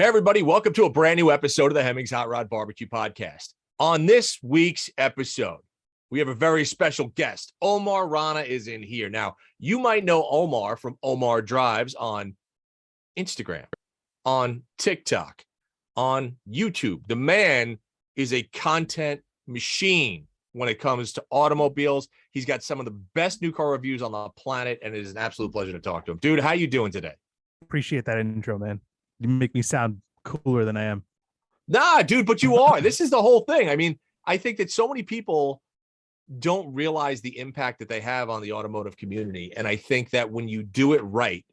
Hey, everybody. Welcome to a brand new episode of the Hemmings Hot Rod BBQ podcast. On this week's episode, we have a very special guest. Omar Rana is in here. Now, you might know Omar from Omar Drives on Instagram, on TikTok, on YouTube. The man is a content machine when it comes to automobiles. He's got some of the best new car reviews on the planet, and it is an absolute pleasure to talk to him. Dude, how you doing today? Appreciate that intro, man. You make me sound cooler than I am. Nah, dude, but you are. This is the whole thing. I mean, I think that so many people don't realize the impact that they have on the automotive community. And I think that when you do it right,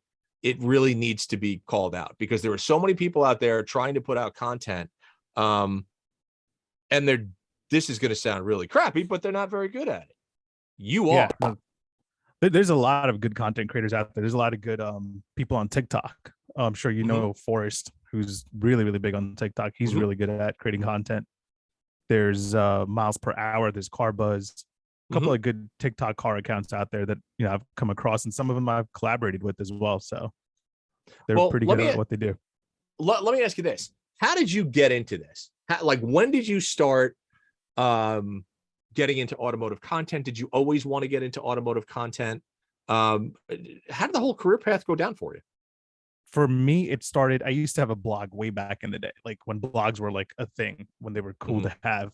it really needs to be called out, because there are so many people out there trying to put out content. And this is going to sound really crappy, but they're not very good at it. You are. Yeah, there's a lot of good content creators out there. There's a lot of good people on TikTok. I'm sure you know Forrest, who's really, really big on TikTok. He's really good at creating content. There's Miles Per Hour. There's Car Buzz. A couple of good TikTok car accounts out there that I've come across, and some of them I've collaborated with as well. So they're pretty good at what they do. Let me ask you this: how did you get into this? When did you start getting into automotive content? Did you always want to get into automotive content? How did the whole career path go down for you? For me, it started, I used to have a blog way back in the day, like when blogs were like a thing, when they were cool to have,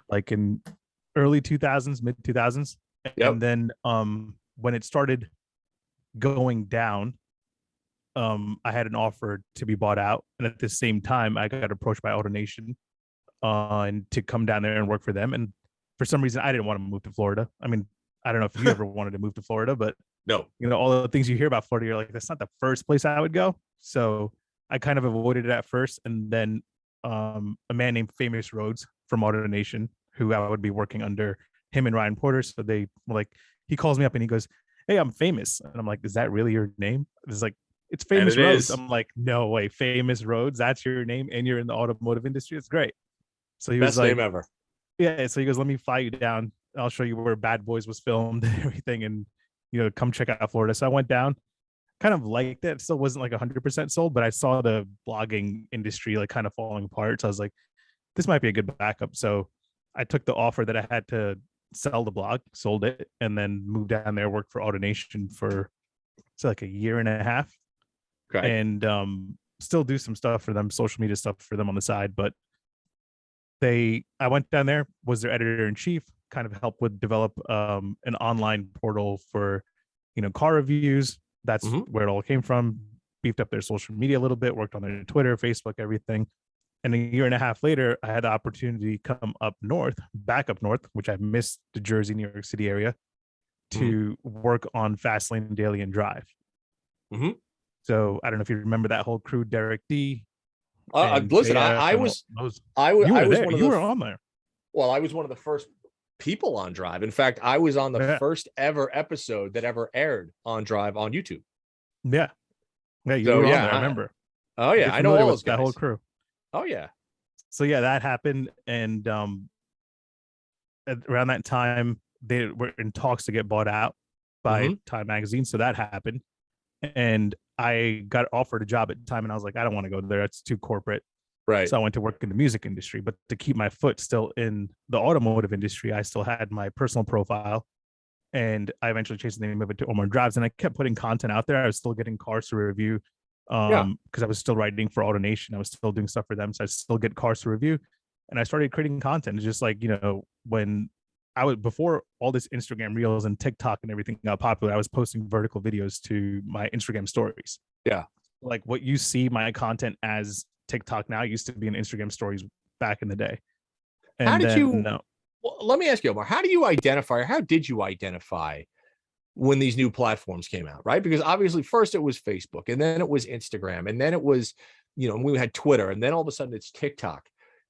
like in early 2000s, mid 2000s. Yep. And then when it started going down, I had an offer to be bought out. And at the same time, I got approached by AutoNation and to come down there and work for them. And for some reason, I didn't want to move to Florida. I mean, I don't know if you ever wanted to move to Florida, but no, all the things you hear about Florida, you're like, that's not the first place I would go. So I kind of avoided it at first. And then a man named Famous Rhodes from AutoNation, who I would be working under, him and Ryan Porter. So they were like, he calls me up and he goes, "Hey, I'm Famous." And I'm like, "Is that really your name?" It's like, "It's Famous Rhodes." I'm like, "No way, Famous Rhodes, that's your name and you're in the automotive industry? It's great." So he was best like, name ever. Yeah. So he goes, "Let me fly you down. I'll show you where Bad Boys was filmed and everything. And, come check out Florida." So I went down, kind of liked it. Still wasn't like 100% sold, but I saw the blogging industry like kind of falling apart. So I was like, this might be a good backup. So I took the offer that I had to sell the blog, sold it, and then moved down there, worked for AutoNation for like a year and a half. Okay. And still do some stuff for them, social media stuff for them on the side. But I went down there, was their editor-in-chief, kind of helped with develop an online portal for car reviews. That's where it all came from. Beefed up their social media a little bit, worked on their Twitter, Facebook, everything. And a year and a half later, I had the opportunity to come back up north, which I missed, the Jersey, New York City area, to work on Fastlane, Daily, and Drive. So I don't know if you remember that whole crew, Derek D. Listen, I was on there. Well, I was one of the first people on Drive. In fact, I was on the first ever episode that ever aired on Drive on YouTube. Yeah, you were on there. I remember. Oh yeah, I know all those guys. That whole crew. Oh yeah. So yeah, that happened, and around that time they were in talks to get bought out by Time Magazine. So that happened, and I got offered a job at Time, and I was like, I don't want to go there. It's too corporate. Right. So I went to work in the music industry, but to keep my foot still in the automotive industry, I still had my personal profile, and I eventually changed the name of it to Omar Drives, and I kept putting content out there. I was still getting cars to review because I was still writing for AutoNation. I was still doing stuff for them. So I still get cars to review, and I started creating content. It's just like, when I was, before all this Instagram Reels and TikTok and everything got popular, I was posting vertical videos to my Instagram stories. Yeah. Like what you see my content as TikTok now used to be in Instagram stories back in the day. And how did well, let me ask you, Omar, how did you identify when these new platforms came out, right? Because obviously first it was Facebook, and then it was Instagram, and then it was, we had Twitter, and then all of a sudden it's TikTok.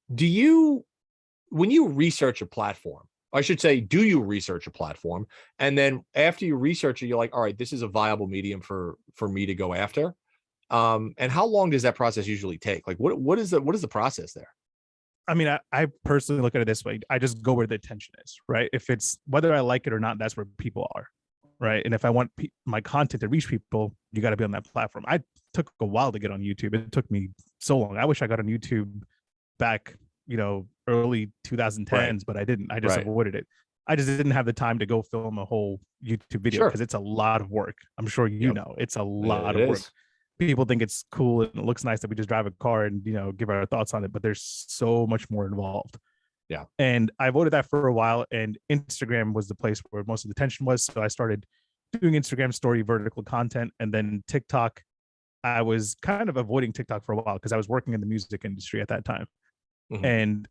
When you research a platform, I should say, do you research a platform? And then after you research it, you're like, all right, this is a viable medium for me to go after. And how long does that process usually take? Like what is the process there? I mean, I personally look at it this way. I just go where the attention is, right? If it's, whether I like it or not, that's where people are. right? And if I want my content to reach people, you got to be on that platform. I took a while to get on YouTube. It took me so long. I wish I got on YouTube back, early 2010s, Right. but I didn't. I just Right. avoided it. I just didn't have the time to go film a whole YouTube video Sure. because it's a lot of work. I'm sure Yep. it's a lot It of work. is. People think it's cool and it looks nice that we just drive a car and give our thoughts on it, but there's so much more involved. Yeah. And I avoided that for a while, and Instagram was the place where most of the tension was. So I started doing Instagram story vertical content, and then TikTok. I was kind of avoiding TikTok for a while because I was working in the music industry at that time. Mhm. And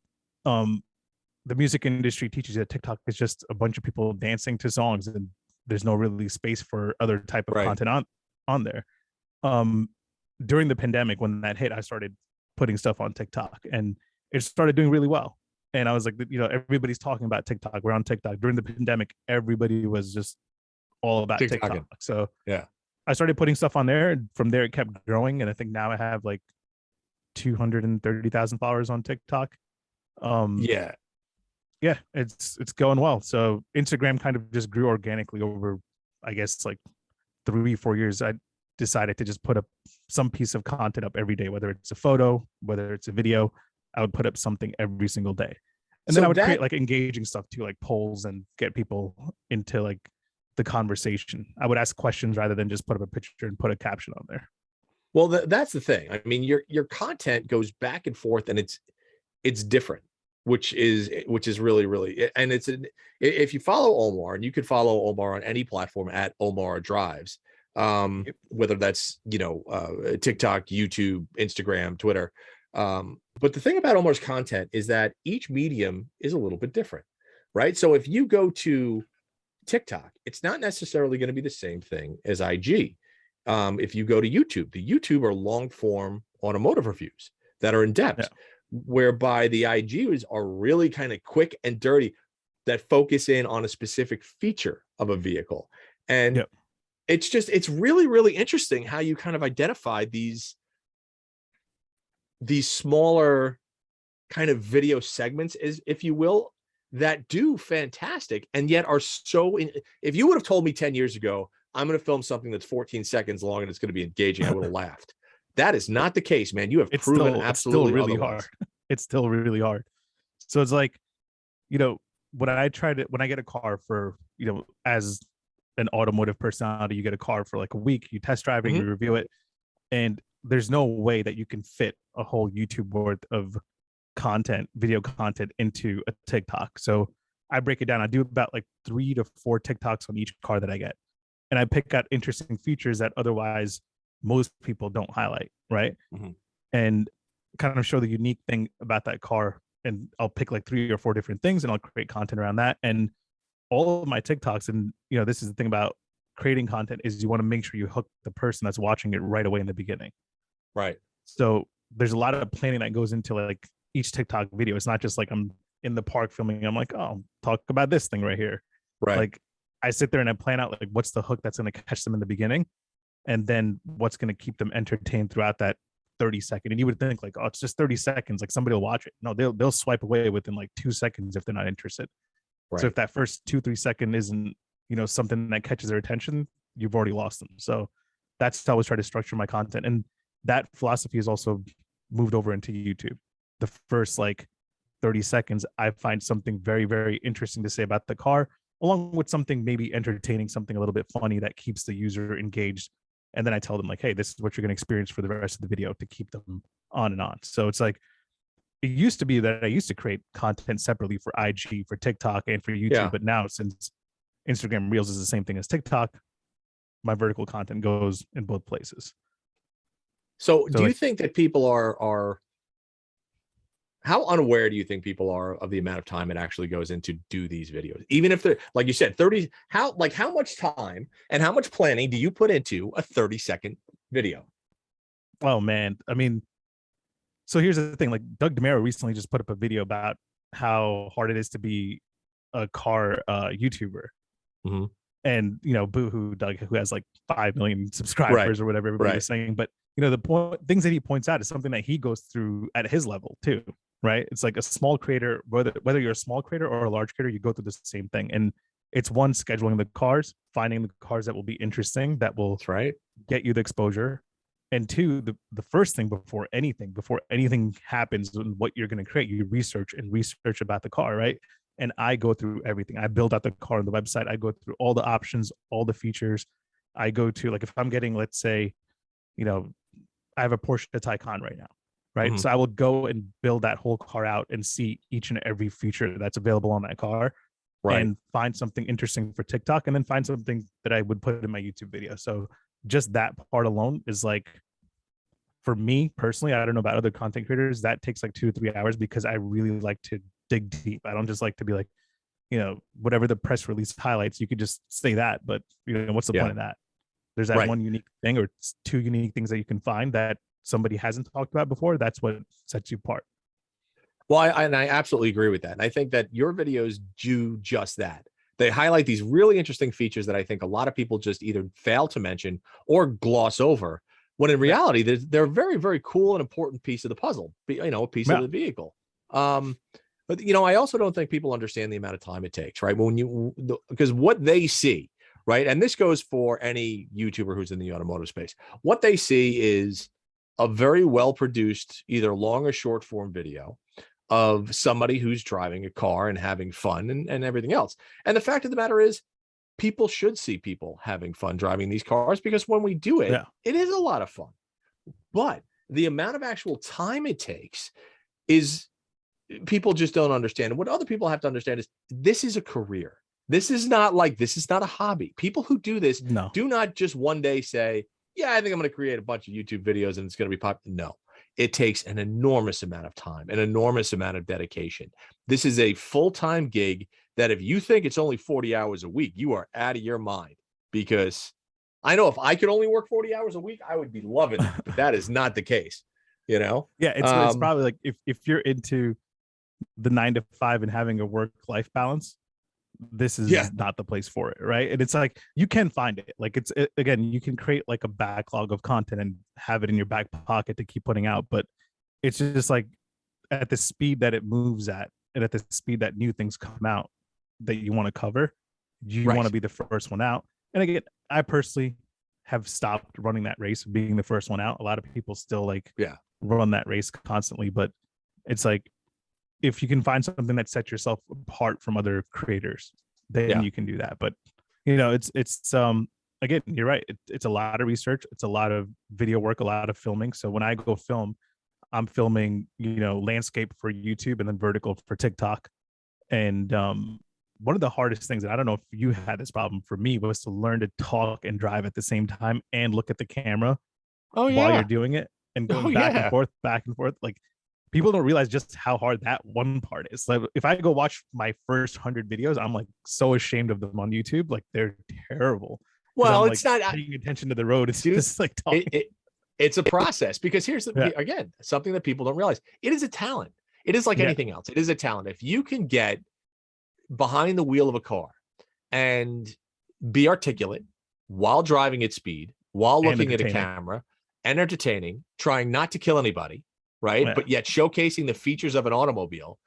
the music industry teaches you that TikTok is just a bunch of people dancing to songs, and there's no really space for other type of Right. content on there. During the pandemic, when that hit, I started putting stuff on TikTok, and it started doing really well. And I was like, everybody's talking about TikTok. We're on TikTok. During the pandemic, everybody was just all about TikTok. So yeah, I started putting stuff on there, and from there it kept growing. And I think now I have like 230,000 followers on TikTok. yeah. Yeah, it's going well. So Instagram kind of just grew organically over, I guess, like 3-4 years. I decided to just put up some piece of content up every day, whether it's a photo, whether it's a video. I would put up something every single day. And then I would create like engaging stuff too, like polls, and get people into like the conversation. I would ask questions rather than just put up a picture and put a caption on there. Well, that's the thing. I mean, your content goes back and forth, and it's different, which is really, and if you follow Omar, and you could follow Omar on any platform at Omar Drives, whether that's TikTok, YouTube, Instagram, Twitter. But the thing about Omar's content is that each medium is a little bit different, right? So if you go to TikTok, it's not necessarily going to be the same thing as IG. If you go to YouTube, the YouTube are long form automotive reviews that are in depth, whereby the IGs are really kind of quick and dirty that focus in on a specific feature of a vehicle. And it's really, really interesting how you kind of identify these smaller kind of video segments, if you will, that do fantastic and yet are so if you would have told me 10 years ago, I'm going to film something that's 14 seconds long and it's going to be engaging, I would have laughed. That is not the case, man. You have proven absolutely it's still really otherwise. hard. It's still really hard. So it's like, when I get a car for, as an automotive personality, you get a car for like a week, you test drive it, you review it, and there's no way that you can fit a whole YouTube worth of video content into a TikTok. So I break it down. I do about like 3 to 4 TikToks on each car that I get. And I pick out interesting features that otherwise most people don't highlight, right? And kind of show the unique thing about that car. And I'll pick like 3 or 4 different things, and I'll create content around that. And all of my TikToks, and this is the thing about creating content, is you want to make sure you hook the person that's watching it right away in the beginning. Right. So there's a lot of planning that goes into like each TikTok video. It's not just like I'm in the park filming, I'm like, oh, talk about this thing right here. Right. Like I sit there and I plan out like what's the hook that's going to catch them in the beginning, and then what's going to keep them entertained throughout that 30-second. And you would think like, oh, it's just 30 seconds, like somebody will watch it. No, they'll swipe away within like 2 seconds if they're not interested. Right. So if that first 2-3 second isn't something that catches their attention, you've already lost them. So that's how I always try to structure my content. And that philosophy is also moved over into YouTube. The first like 30 seconds, I find something very, very interesting to say about the car, along with something maybe entertaining, something a little bit funny that keeps the user engaged. And then I tell them like, hey, this is what you're going to experience for the rest of the video, to keep them on and on. So it's like, it used to be that I used to create content separately for IG, for TikTok, and for YouTube. But now, since Instagram Reels is the same thing as TikTok, my vertical content goes in both places. So do you think that people are how unaware do you think people are of the amount of time it actually goes in to do these videos? Even if they're, like you said, 30, how much time and how much planning do you put into a 30-second video? Oh man. I mean, so here's the thing, like Doug DeMero recently just put up a video about how hard it is to be a car YouTuber. And, boohoo Doug, who has like 5 million subscribers or whatever everybody was saying. But, the things that he points out is something that he goes through at his level too, right? It's like a small creator, whether you're a small creator or a large creator, you go through the same thing. And it's one, scheduling the cars, finding the cars that will be interesting, that will That's right. get you the exposure. And two, the first thing before anything happens and what you're going to create, you research about the car, right? And I go through everything. I build out the car on the website. I go through all the options, all the features. I go to, like, if I'm getting, let's say, I have a Porsche Taycan right now, right? Mhm. So I will go and build that whole car out and see each and every feature that's available on that car, Right. and find something interesting for TikTok, and then find something that I would put in my YouTube video. So just that part alone is like, for me personally, I don't know about other content creators, that takes like 2 to 3 hours, because I really like to dig deep. I don't just like to be like, whatever the press release highlights, you could just say that, but what's the point of that? There's that Right. one unique thing, or two unique things that you can find that somebody hasn't talked about before. That's what sets you apart. Well, I absolutely agree with that. And I think that your videos do just that. They highlight these really interesting features that I think a lot of people just either fail to mention or gloss over, when in reality, they're a very, very cool and important piece of the puzzle, a piece of Yeah. the vehicle. But I also don't think people understand the amount of time it takes, right? Because what they see, right? And this goes for any YouTuber who's in the automotive space. What they see is a very well-produced, either long or short form video of somebody who's driving a car and having fun and everything else. And the fact of the matter is, people should see people having fun driving these cars, because when we do it, Yeah. it is a lot of fun. But the amount of actual time it takes is, people just don't understand. And what other people have to understand is, this is a career. This is not a hobby. People who do this No. do not just one day say, yeah, I think I'm going to create a bunch of YouTube videos and it's going to be popular. No, it takes an enormous amount of time, an enormous amount of dedication. This is a full-time gig that, if you think it's only 40 hours a week, you are out of your mind. Because I know if I could only work 40 hours a week, I would be loving it, but that is not the case, Yeah, it's probably like, if you're into the 9 to 5 and having a work-life balance, this is not the place for it, right? And it's like, you can find it. Like, again, you can create like a backlog of content and have it in your back pocket to keep putting out, but it's just like, at the speed that it moves at, and at the speed that new things come out that you want to cover, you want to be the first one out. And again, I personally have stopped running that race of being the first one out. A lot of people still run that race constantly, but it's like, if you can find something that sets yourself apart from other creators, then you can do that. But it's again, you're right. It's a lot of research. It's a lot of video work, a lot of filming. So when I go film, I'm filming, landscape for YouTube and then vertical for TikTok. And one of the hardest things, and I don't know if you had this problem, for me, was to learn to talk and drive at the same time and look at the camera while you're doing it, and going back and forth. Like, people don't realize just how hard that one part is. Like, if I go watch my first 100 videos, I'm like so ashamed of them on YouTube. Like, they're terrible. Well, I'm it's like not paying attention to the road. It's just like talking. It's a process, because here's again, something that people don't realize. It is a talent. It is like anything else. It is a talent. If you can get behind the wheel of a car and be articulate while driving at speed, while looking at a camera, and entertaining, trying not to kill anybody, right? But yet showcasing the features of an automobile,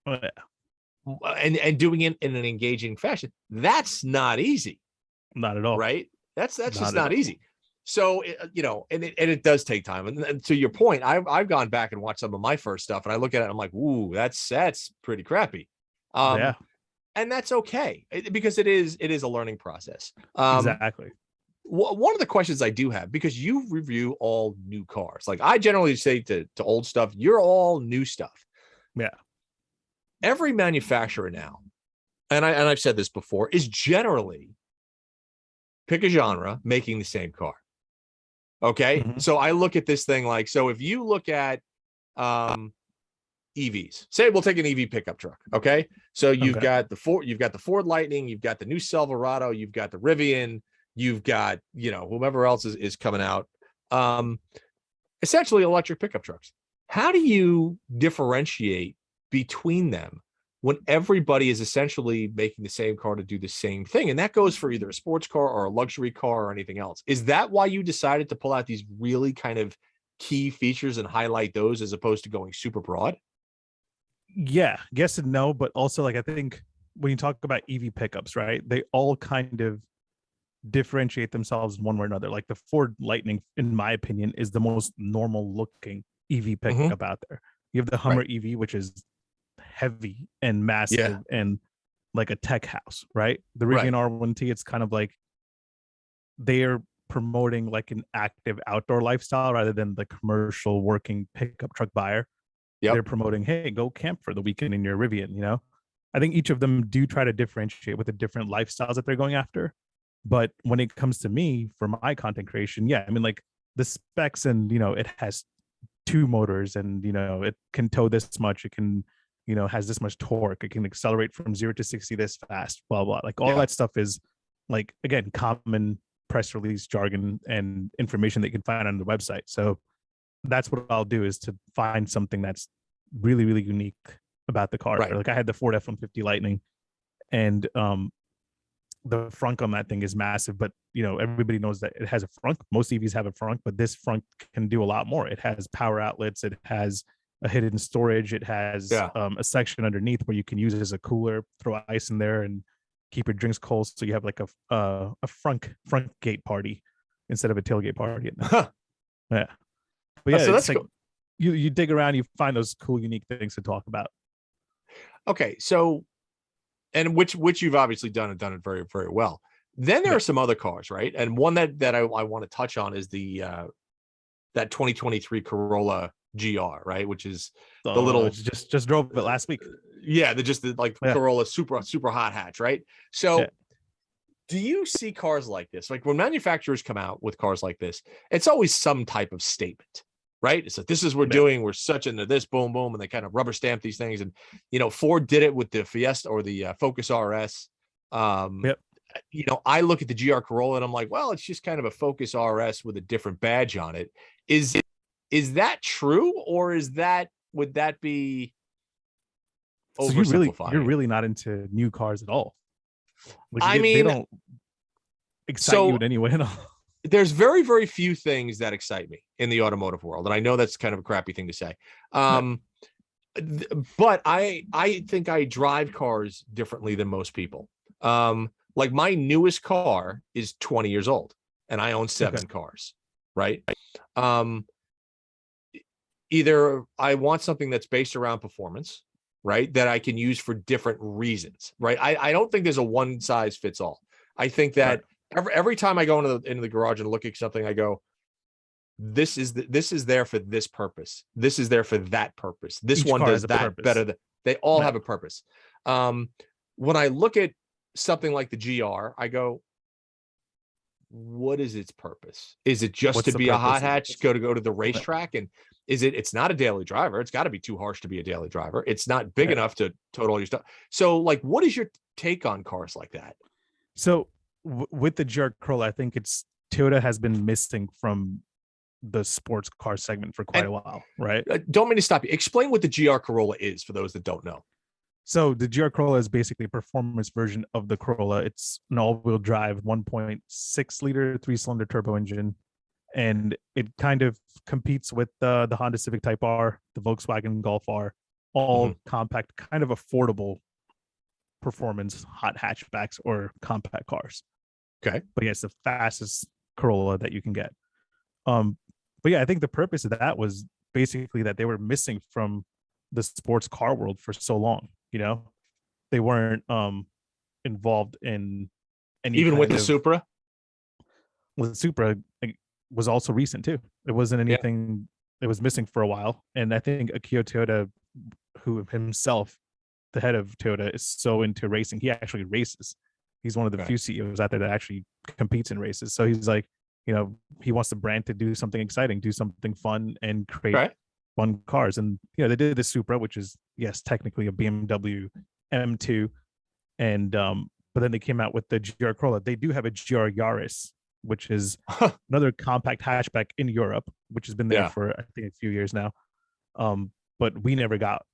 and doing it in an engaging fashion, that's not easy. Not at all. Right? That's just not easy. So, and it does take time. And to your point, I've gone back and watched some of my first stuff, and I look at it and I'm like, ooh, that's pretty crappy. And that's okay, because it is a learning process. Exactly. One of the questions I do have, because you review all new cars, like I generally say to old stuff, you're all new stuff. Yeah. Every manufacturer now, and I've said this before, is generally, pick a genre, making the same car. Okay. Mm-hmm. So I look at this thing like, so if you look at EVs, say we'll take an EV pickup truck. Okay. So you've got the Ford Lightning, you've got the new Silverado, you've got the Rivian, you've got, whomever else is coming out. Essentially electric pickup trucks. How do you differentiate between them when everybody is essentially making the same car to do the same thing? And that goes for either a sports car or a luxury car or anything else. Is that why you decided to pull out these really kind of key features and highlight those, as opposed to going super broad? Yeah, yes and no. But also, like, I think when you talk about EV pickups, right? They all kind of differentiate themselves one way or another. Like the Ford Lightning, in my opinion, is the most normal looking EV Mhm. pickup out there. You have the Hummer Right. EV, which is heavy and Yeah. massive and like a tech house, right? The Right. Rivian R1T, it's kind of like they're promoting like an active outdoor lifestyle rather than the commercial working pickup truck buyer. They're Yep. promoting, hey, go camp for the weekend in your Rivian, you know? I think each of them do try to differentiate with the different lifestyles that they're going after. But when it comes to me for my content creation, yeah, I mean, like the specs and, it has two motors and, it can tow this much. It can, has this much torque. It can accelerate from 0 to 60 this fast, blah, blah. Like all Yeah. that stuff is like, again, common press release jargon and information that you can find on the website. So that's what I'll do is to find something that's really, really unique about the car. Right. Like I had the Ford F-150 Lightning, and the frunk on that thing is massive, but everybody knows that it has a frunk. Most EVs have a frunk, but this frunk can do a lot more. It has power outlets, it has a hidden storage, it has Yeah. a section underneath where you can use it as a cooler, throw ice in there and keep your drinks cold, so you have like a front gate party instead of a tailgate party. Yeah, but yeah, So it's that's like cool. you dig around, you find those cool, unique things to talk about. Okay. So, and which you've obviously done and done it very, very well. Then there Yeah. are some other cars, right? And one that I want to touch on is the that 2023 Corolla GR, right? Which is the So little just drove it last week. yeah, the like Yeah, Corolla super hot hatch, right? yeah, So do you see cars like this? Like when manufacturers come out with cars like this, it's always some type of statement, right? It's like, this is what we're yeah. doing. We're such into this, boom, boom. And they kind of rubber stamp these things. And, Ford did it with the Fiesta or the Focus RS. Um, Yep. I look at the GR Corolla and I'm like, well, it's just kind of a Focus RS with a different badge on it. Is that true? Or would that be So you're oversimplifying it? really not into new cars at all. Like I they mean, don't excite you so in any way at all. there's very, very few things that excite me in the automotive world. And I know that's kind of a crappy thing to say. Yeah. But I think I drive cars differently than most people. Like my newest car is 20 years old and I own Okay. 7 cars, right? Um, Either I want something that's based around performance, right? That I can use for different reasons, right? I don't think there's a one size fits all. I think Right. that every time I go into the garage and look at something, I go, this is there for this purpose. This is there for that purpose. This Each one car does has a that better purpose. than they all Yeah. have a purpose. When I look at something like the GR, I go, what is its purpose? Is it just What's to the be a hot purpose? hatch, go to the Yeah. racetrack? And it's not a daily driver. It's got to be too harsh to be a daily driver. It's not big Yeah. enough to total all your stuff. So like, what is your take on cars like that? So with the GR Corolla, I think it's Toyota has been missing from the sports car segment for quite And a while, right? don't mean to stop you. Explain what the GR Corolla is for those that don't know. So the GR Corolla is basically a performance version of the Corolla. It's an all-wheel drive 1.6 liter 3-cylinder turbo engine, and it kind of competes with the Honda Civic Type R, the Volkswagen Golf R, all compact, kind of affordable performance hot hatchbacks or compact cars. Okay. But yeah, it's the fastest Corolla that you can get. But yeah, I think the purpose of that was basically that they were missing from the sports car world for so long. They weren't involved in any Even with kind the of Supra? with Supra. Like, was also recent too. It wasn't Yeah. anything. It was missing for a while, and I think Akio Toyoda, who himself, the head of Toyota, is so into racing. He actually races. He's one of the Okay. few CEOs out there that actually competes in races. So he's like, he wants the brand to do something exciting, do something fun, and create Right. fun cars. And they did the Supra, which is, yes, technically a BMW M2, and but then they came out with the GR Corolla. They do have a GR Yaris, which is another compact hatchback in Europe, which has been there Yeah. for I think a few years now. But we never got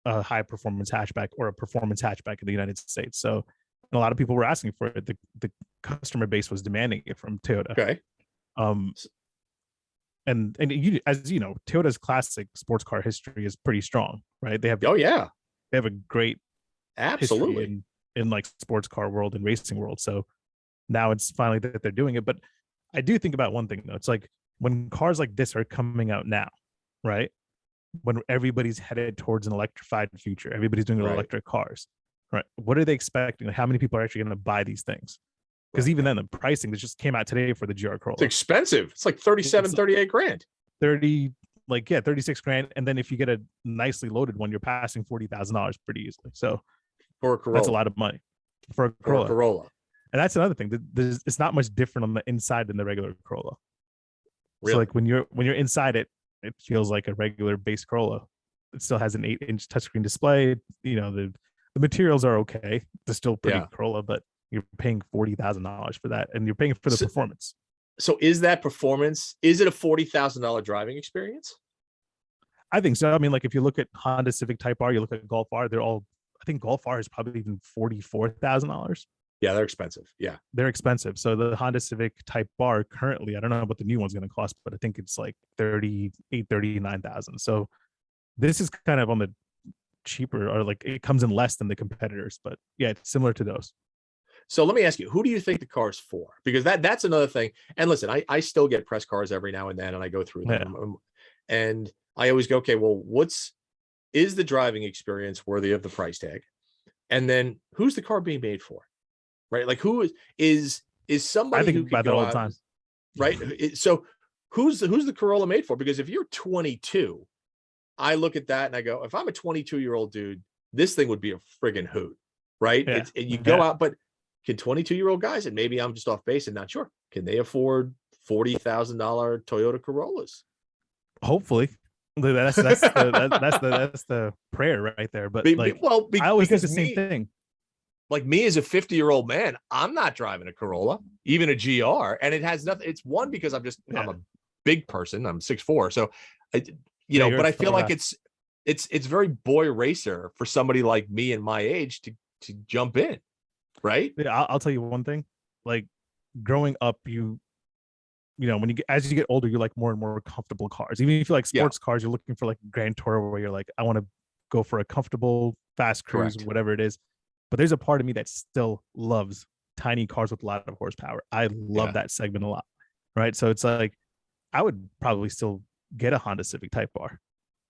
a high performance hatchback or a performance hatchback in the United States. So a lot of people were asking for it. The customer base was demanding it from Toyota. Okay. Um, and as you know, Toyota's classic sports car history is pretty strong, right? Oh yeah. They have a great history Absolutely. in in like sports car world and racing world. So now it's finally that they're doing it. But I do think about one thing though. It's like when cars like this are coming out now, right? When everybody's headed towards an electrified future, everybody's doing electric cars, right? What are they expecting? Like, how many people are actually going to buy these things? Because even then, the pricing that just came out today for the GR Corolla, it's expensive. It's like 37, 38 grand. 30, like, yeah, 36 grand. And then if you get a nicely loaded one, you're passing $40,000 pretty easily. So for a Corolla, that's a lot of money for a Corolla. For a Corolla. And that's another thing. It's not much different on the inside than the regular Corolla. Really? So like when you're inside it, it feels like a regular base Corolla. It still has an 8-inch touchscreen display. You know, the materials are okay. They're still pretty Corolla, but you're paying $40,000 for that, and you're paying for the performance. So is that performance? Is it a $40,000 driving experience? I think so. I mean, like if you look at Honda Civic Type R, you look at Golf R, they're all. I think Golf R is probably even $44,000. Yeah, they're expensive. Yeah, they're expensive. So the Honda Civic Type R currently, I don't know what the new one's going to cost, but I think it's like 39,000. So this is kind of on the cheaper, or like it comes in less than the competitors, but yeah, it's similar to those. So let me ask you, who do you think the car's for? Because that's another thing. And listen, I still get press cars every now and then, and I go through them, and I always go, okay, well, is the driving experience worthy of the price tag? And then who's the car being made for? Right? Like who is somebody? I think who about that all the time. Right? So who's the Corolla made for? Because if you're 22, I look at that and I go, if I'm a 22-year-old dude, this thing would be a friggin' hoot, right? Yeah. You go out, but can 22-year-old guys, and maybe I'm just off base and not sure, can they afford $40,000 Toyota Corollas? Hopefully. That's the prayer right there. But like, well, I always think the same thing. Like me as a 50-year-old man, I'm not driving a Corolla, even a GR, and it has nothing. It's one because I'm a big person. I'm 6'4", so but I feel like it's very boy racer for somebody like me and my age to jump in, right? Yeah, I'll tell you one thing. Like growing up, when as you get older, you like more and more comfortable cars. Even if you like sports cars, you're looking for like Grand Tourer where you're like, I want to go for a comfortable, fast cruise, whatever it is. But there's a part of me that still loves tiny cars with a lot of horsepower. I love that segment a lot, right? So it's like, I would probably still get a Honda Civic Type R.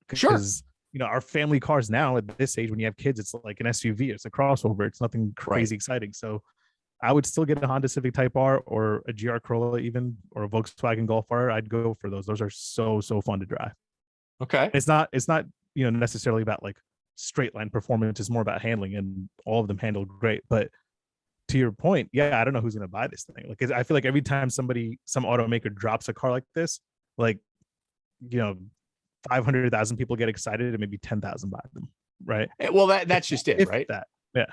Because, our family cars now at this age, when you have kids, it's like an SUV, it's a crossover, it's nothing crazy exciting. So I would still get a Honda Civic Type R or a GR Corolla even, or a Volkswagen Golf R. I'd go for those. Those are so fun to drive. Okay. It's not necessarily about like straight line performance. It's more about handling, and all of them handle great. But to your point, I don't know who's going to buy this thing. Like, I feel like every time some automaker drops a car like this, like, 500,000 people get excited and maybe 10,000 buy them. Right. Well, that's just it, right? Yeah.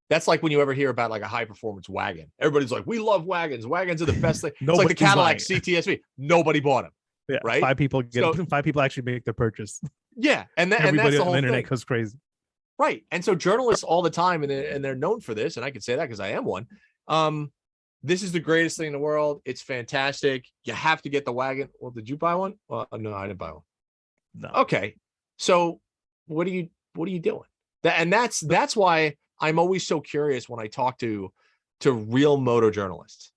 That's like when you ever hear about like a high performance wagon. Everybody's like, we love wagons. Wagons are the best thing. It's like the Cadillac CTSV. Nobody bought them. Yeah. Right. 5 people actually make their purchurch. Yeah. And everybody that's the on whole the internet thing. goes crazy. Right. And so journalists all the time, and they're known for this, and I can say that because I am one. This is the greatest thing in the world. It's fantastic. You have to get the wagon. Well, did you buy one? Well, no, I didn't buy one. No. Okay. So what are you doing? That's why I'm always so curious when I talk to real moto journalists.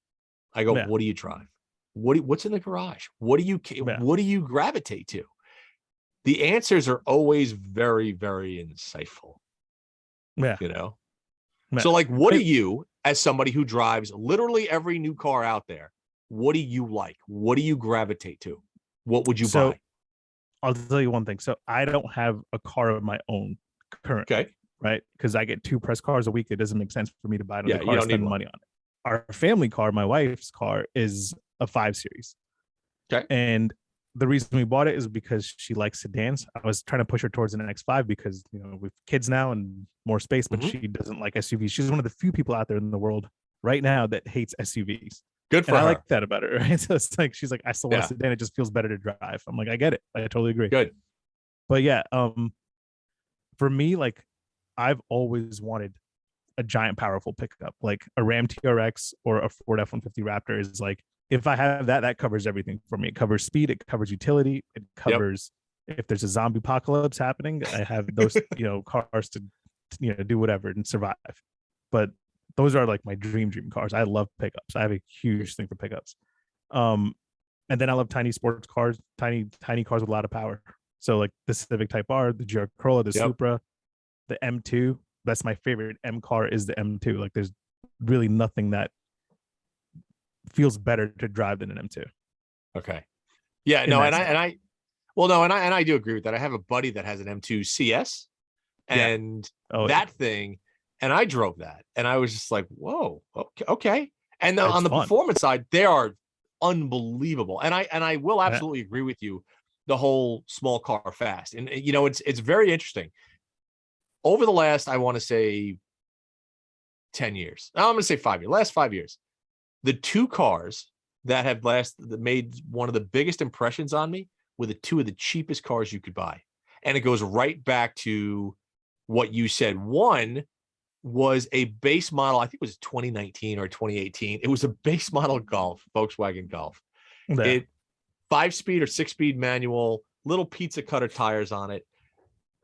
I go, what do you drive? What's in the garage? What do you gravitate to? The answers are always very, very insightful. Yeah. So like, what do you, as somebody who drives literally every new car out there, what do you like? What do you gravitate to? What would you buy? I'll tell you one thing. So I don't have a car of my own currently. Okay. Right? Because I get 2 press cars a week. It doesn't make sense for me to buy another car and spend money on it. Our family car, my wife's car, is a 5 Series. Okay. And the reason we bought it is because she likes sedans. I was trying to push her towards an X5 because, we've kids now and more space, but she doesn't like SUVs. She's one of the few people out there in the world right now that hates SUVs. Good for her. I like that about her, right? So it's like, she's like, I still want a sedan. It just feels better to drive. I'm like, I get it. I totally agree. Good. But for me, like, I've always wanted a giant, powerful pickup, like a Ram TRX or a Ford F-150 Raptor. Is like, if I have that covers everything for me. It covers speed. It covers utility. It covers if there's a zombie apocalypse happening, I have those, cars to, do whatever and survive. but those are like my dream cars. I love pickups. I have a huge thing for pickups. Um, and then I love tiny sports cars, tiny cars with a lot of power. So like the Civic Type R, the GR Corolla, the Yep. Supra, the M2. That's my favorite M car is the M2. Like there's really nothing that feels better to drive than an M2. Okay. Yeah, In no, that and I do agree with that. I have a buddy that has an M2 CS, Yeah. and Oh, that thing, and I drove that, and I was just like, whoa, okay. And it's on the fun. performance side, they are unbelievable. And I will Yeah. absolutely agree with you. The whole small car fast, and you know, it's very interesting. Over the last, I want to say 10 years. I'm going to say 5 years. Last 5 years, the two cars that have made one of the biggest impressions on me were the two of the cheapest cars you could buy. And it goes right back to what you said. One was a base model, I think it was 2019 or 2018. It was a base model Golf, Volkswagen Golf. Yeah. It 5-speed or 6-speed manual, little pizza cutter tires on it.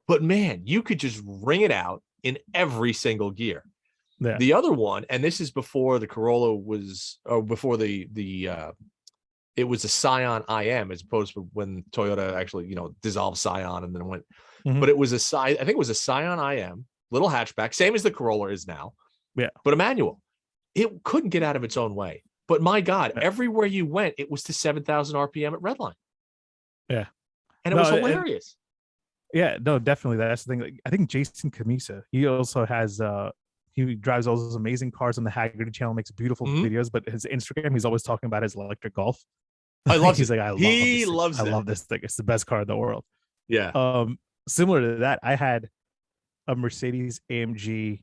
But man, you could just ring it out in every single gear. Yeah. The other one, and this is before the Corolla was, or before it was a Scion IM as opposed to when Toyota actually, you know, dissolved Scion and then went. Mhm. But it was I think it was a Scion IM, little hatchback, same as the Corolla is now. Yeah. But a manual. It couldn't get out of its own way. But my God, Yeah. everywhere you went, it was to 7,000 RPM at redline. Yeah. And it was hilarious. Yeah, no, definitely. That's the thing. Like, I think Jason Camisa, he also has he drives all those amazing cars on the Haggerty channel, makes beautiful videos, but his Instagram, he's always talking about his electric Golf. I love He's it. like, I love He this thing. loves I that. love this thing. It's the best car in the world. Yeah. Similar to that, I had a Mercedes AMG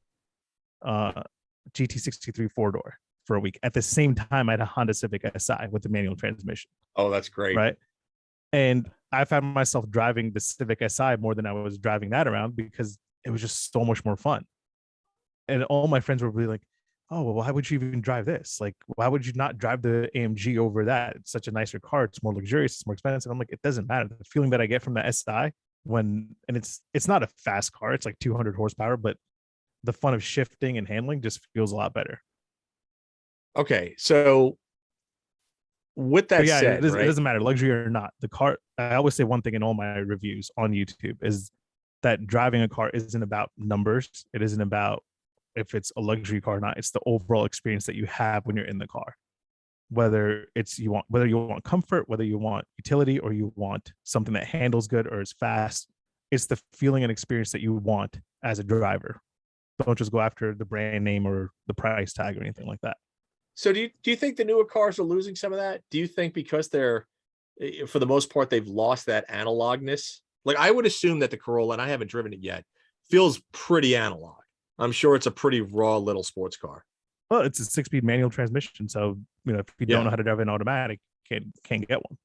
GT63 4-door for a week. At the same time, I had a Honda Civic Si with the manual transmission. Oh, that's great. Right. And I found myself driving the Civic Si more than I was driving that around because it was just so much more fun. And all my friends were really like, oh, well, why would you even drive this? Like, why would you not drive the AMG over that? It's such a nicer car. It's more luxurious. It's more expensive. I'm like, it doesn't matter. The feeling that I get from the Si and it's not a fast car. It's like 200 horsepower, but the fun of shifting and handling just feels a lot better. Okay. So with that said, it doesn't matter, luxury or not. The car, I always say one thing in all my reviews on YouTube is that driving a car isn't about numbers. It isn't about if it's a luxury car or not. It's the overall experience that you have when you're in the car. Whether you want comfort, whether you want utility, or you want something that handles good or is fast, it's the feeling and experience that you want as a driver. Don't just go after the brand name or the price tag or anything like that. So do you think the newer cars are losing some of that? Do you think because they're, for the most part, they've lost that analogness? Like I would assume that the Corolla, and I haven't driven it yet, feels pretty analog. I'm sure it's a pretty raw little sports car. Well, it's a 6-speed manual transmission, so you know if you don't know how to drive an automatic, can't get one.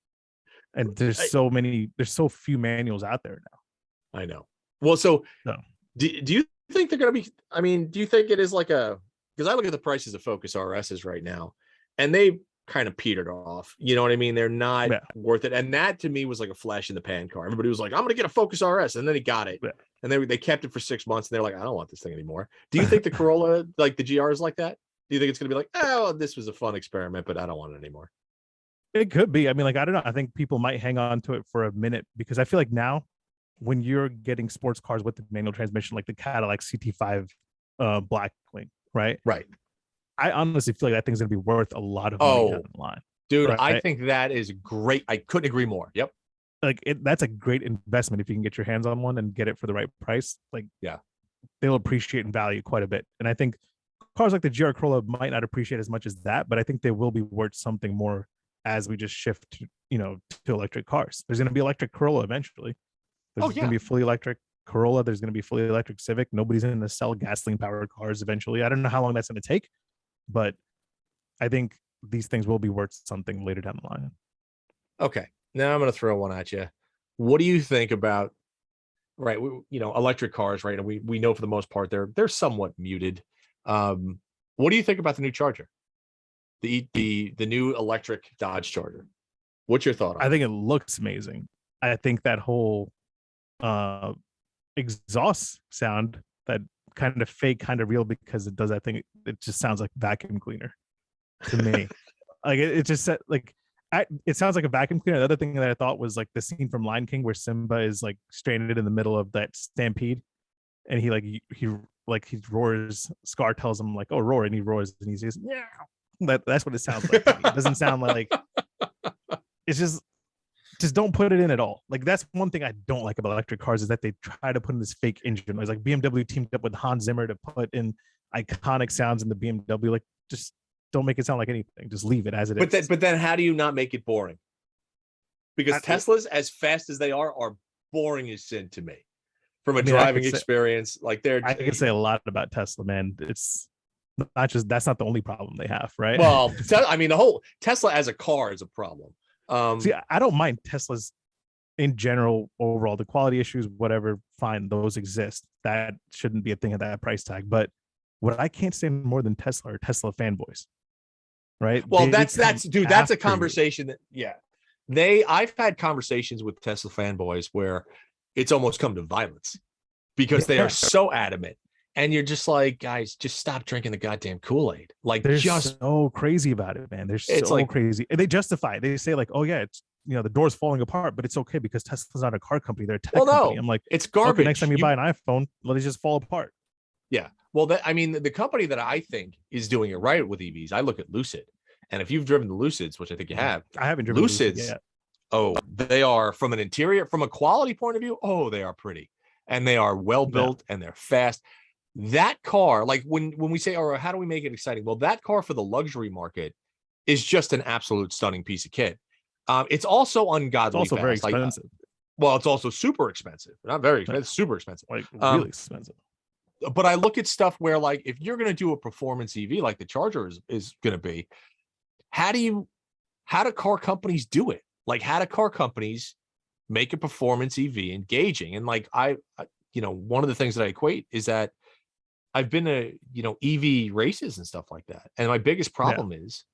And there's so few manuals out there now. I know. Well, so do you think they're going to be? I mean, do you think it is like a? Because I look at the prices of Focus RSs right now, and they kind of petered off. You know what I mean? They're not worth it. And that to me was like a flash in the pan car. Everybody was like, I'm going to get a Focus RS. And then they got it. Yeah. And they kept it for 6 months. And they're like, I don't want this thing anymore. Do you think the Corolla, like the GR is like that? Do you think it's going to be like, oh, this was a fun experiment, but I don't want it anymore? It could be. I mean, like, I don't know. I think people might hang on to it for a minute because I feel like now when you're getting sports cars with the manual transmission, like the Cadillac CT5 Blackwing, right? Right. I honestly feel like that thing's going to be worth a lot of money down the line. Dude, right? I think that is great. I couldn't agree more. Yep. Like that's a great investment if you can get your hands on one and get it for the right price. Like, yeah, they'll appreciate in value quite a bit. And I think cars like the GR Corolla might not appreciate as much as that, but I think they will be worth something more as we just shift to, to electric cars. There's going to be electric Corolla eventually. There's going to be fully electric Corolla. There's going to be fully electric Civic. Nobody's going to sell gasoline powered cars eventually. I don't know how long that's going to take, but I think these things will be worth something later down the line. Okay. Now I'm going to throw one at you. What do you think about, right? Electric cars, right? And we know for the most part, they're somewhat muted. What do you think about the new Charger? The new electric Dodge Charger. What's your thought on it? I think it looks amazing. I think that whole exhaust sound that kind of fake, kind of real, because it does that thing. It just sounds like vacuum cleaner to me. Like it just said like it sounds like a vacuum cleaner. The other thing that I thought was like the scene from Lion King where Simba is like stranded in the middle of that stampede, and he roars. Scar tells him like, "Oh, roar!" and he roars, and he says, "Yeah." That's what it sounds like. It doesn't sound like. It's just don't put it in at all. Like that's one thing I don't like about electric cars is that they try to put in this fake engine. It's like BMW teamed up with Hans Zimmer to put in iconic sounds in the BMW. Like just don't make it sound like anything. Just leave it as it is. But then how do you not make it boring? Because Teslas, as fast as they are boring as sin to me. From a driving experience, like I can say a lot about Tesla, man. It's not just that's not the only problem they have, right? Well, I mean, the whole Tesla as a car is a problem. See, I don't mind Teslas in general, overall, the quality issues, whatever, fine, those exist. That shouldn't be a thing at that price tag. But what I can't stand more than Tesla are Tesla fanboys, right? Well, that's a conversation I've had conversations with Tesla fanboys where it's almost come to violence because they are so adamant. And you're just like, guys, just stop drinking the goddamn Kool-Aid. Like, they're just so crazy about it, man. They're so like, crazy. And they justify it. They say like, oh yeah, it's the door's falling apart, but it's okay because Tesla's not a car company. They're a tech company. I'm like, it's garbage. Okay, next time you buy an iPhone, let it just fall apart. Yeah. Well, the company that I think is doing it right with EVs, I look at Lucid. And if you've driven the Lucids, which I think you have, I haven't driven Lucids yet. Oh, they are from an interior, from a quality point of view. Oh, they are pretty and they are well built and they're fast. That car, like when we say, oh, how do we make it exciting? Well, that car for the luxury market is just an absolute stunning piece of kit. It's also ungodly. It's also very expensive. Well, it's also super expensive. Not very expensive, super expensive. Like really expensive. But I look at stuff where like, if you're going to do a performance EV, like the Charger is going to be, how do car companies do it? Like, how do car companies make a performance EV engaging? And like, one of the things that I equate is that I've been to, EV races and stuff like that. And my biggest problem is